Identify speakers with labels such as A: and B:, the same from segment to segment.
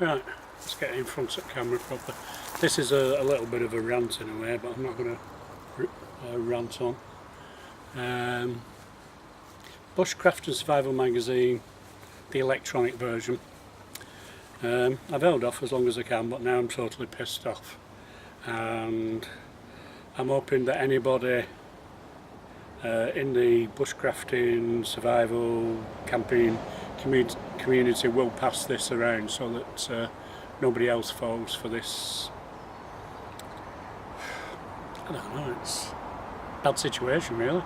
A: Right, let's get in front of the camera properly. This is a little bit of a rant in a way, but I'm not going to rant on. Bushcraft and Survival magazine, the electronic version. I've held off as long as I can, but now I'm totally pissed off. And I'm hoping that anybody in the bushcrafting, survival, camping community will pass this around so that nobody else falls for this. I don't know, it's a bad situation really.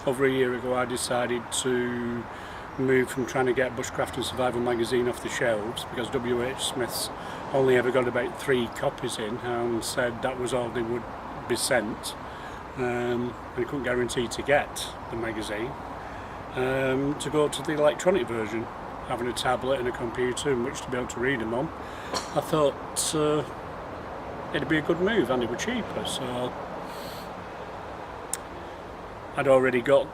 A: Over a year ago I decided to move from trying to get Bushcraft and Survival magazine off the shelves because WH Smith's only ever got about 3 copies in and said that was all they would be sent, and I couldn't guarantee to get the magazine, to go to the electronic version, having a tablet and a computer in which to be able to read them on. I thought it'd be a good move and it was cheaper, so I'd already got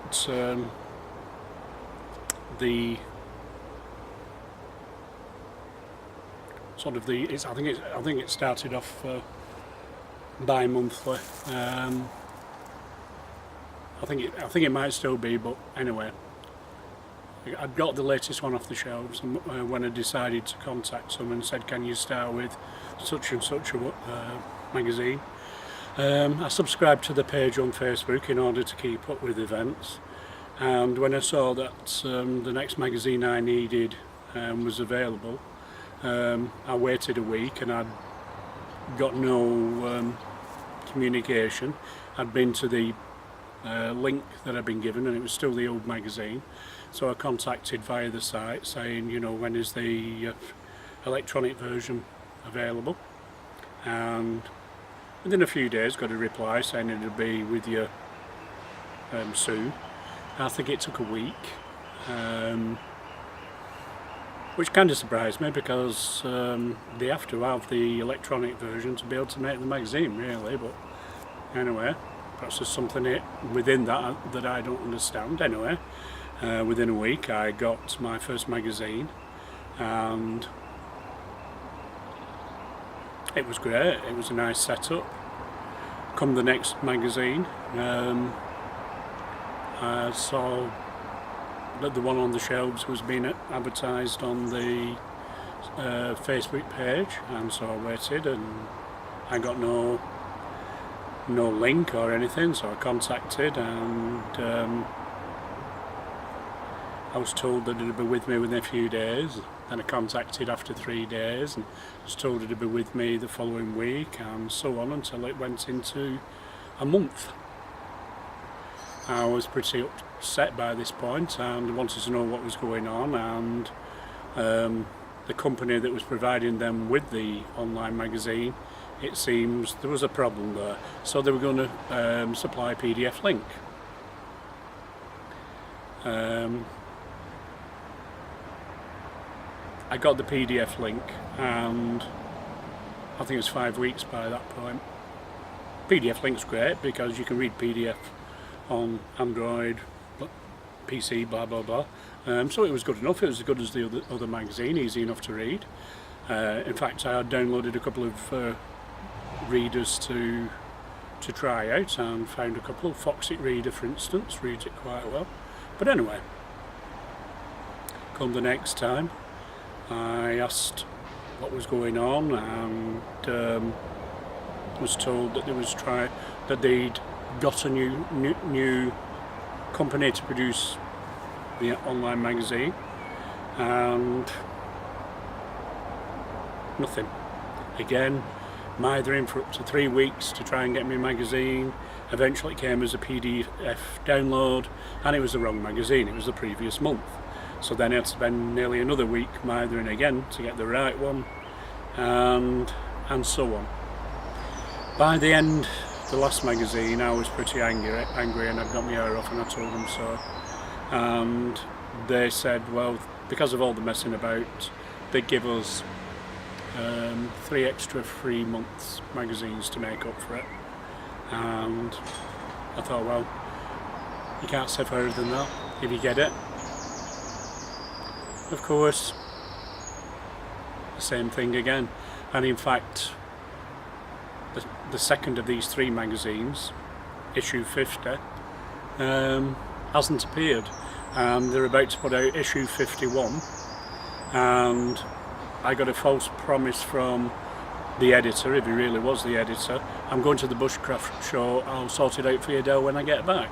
A: the sort of the I think it started off bi-monthly. I think it might still be, but anyway, I'd got the latest one off the shelves, and when I decided to contact someone and said, can you start with such and such a magazine, I subscribed to the page on Facebook in order to keep up with events, and when I saw that the next magazine I needed was available, I waited a week and I'd got no communication. I'd been to the link that I'd been given and it was still the old magazine, so I contacted via the site saying, you know, when is the electronic version available, and within a few days got a reply saying it'll be with you soon. I think it took a week, which kind of surprised me because they have to have the electronic version to be able to make the magazine really, but anyway, perhaps there's something within that that I don't understand. Anyway, within a week I got my first magazine and it was great. It was a nice setup. Come the next magazine, I saw that the one on the shelves was being advertised on the Facebook page, and so I waited and I got no link or anything, so I contacted and I was told that it would be with me within a few days. Then I contacted after 3 days and was told it would be with me the following week, and so on until it went into a month. I was pretty upset by this point and wanted to know what was going on, and the company that was providing them with the online magazine, it seems there was a problem there, so they were going to supply a PDF link. I got the PDF link and I think it was 5 weeks by that point. PDF link's great because you can read PDF on Android, PC, blah blah blah. So it was good enough. It was as good as the other magazine, easy enough to read. In fact, I had downloaded a couple of readers to try out and found a couple. Foxit Reader, for instance, reads it quite well. But anyway, come the next time, I asked what was going on and was told that they'd got a new company to produce the online magazine, and nothing. Again, mithering for up to 3 weeks to try and get me a magazine. Eventually it came as a PDF download, and it was the wrong magazine, it was the previous month. So then I had to spend nearly another week mithering again to get the right one, and so on. By the end, the last magazine, I was pretty angry and I'd got my hair off, and I told them so. And they said, well, because of all the messing about, they'd give us 3 extra 3 months magazines to make up for it. And I thought, well, you can't say further than that if you get it. Of course, the same thing again. And in fact, the second of these 3 magazines, issue 50, hasn't appeared, and they're about to put out issue 51, and I got a false promise from the editor, if he really was the editor. I'm going to the Bushcraft show, I'll sort it out for you, Dale, when I get back.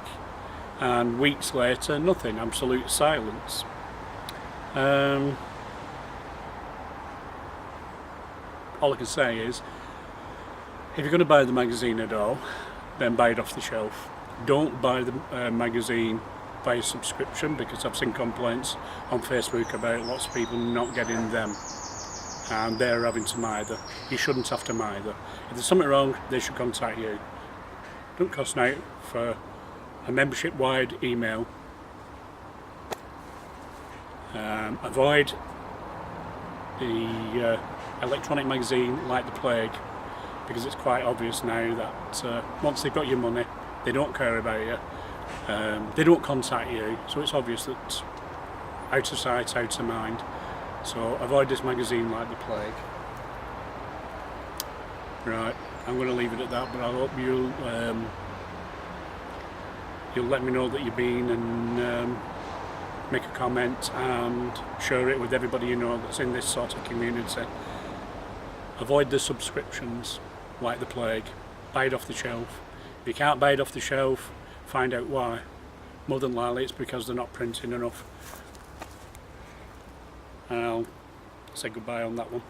A: And weeks later, nothing, absolute silence. All I can say is, if you're going to buy the magazine at all, then buy it off the shelf. Don't buy the magazine via subscription, because I've seen complaints on Facebook about lots of people not getting them, and they're having to either. You shouldn't have to either. If there's something wrong, they should contact you. Don't cost out for a membership-wide email. Avoid the electronic magazine like the plague, because it's quite obvious now that once they've got your money, they don't care about you, they don't contact you, so it's obvious that out of sight, out of mind. So avoid this magazine like the plague. Right, I'm going to leave it at that, but I hope you'll let me know that you've been, and make a comment and share it with everybody you know that's in this sort of community. Avoid the subscriptions like the plague. Buy it off the shelf. If you can't buy it off the shelf, find out why. More than likely it's because they're not printing enough. And I'll say goodbye on that one.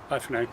A: Bye for now.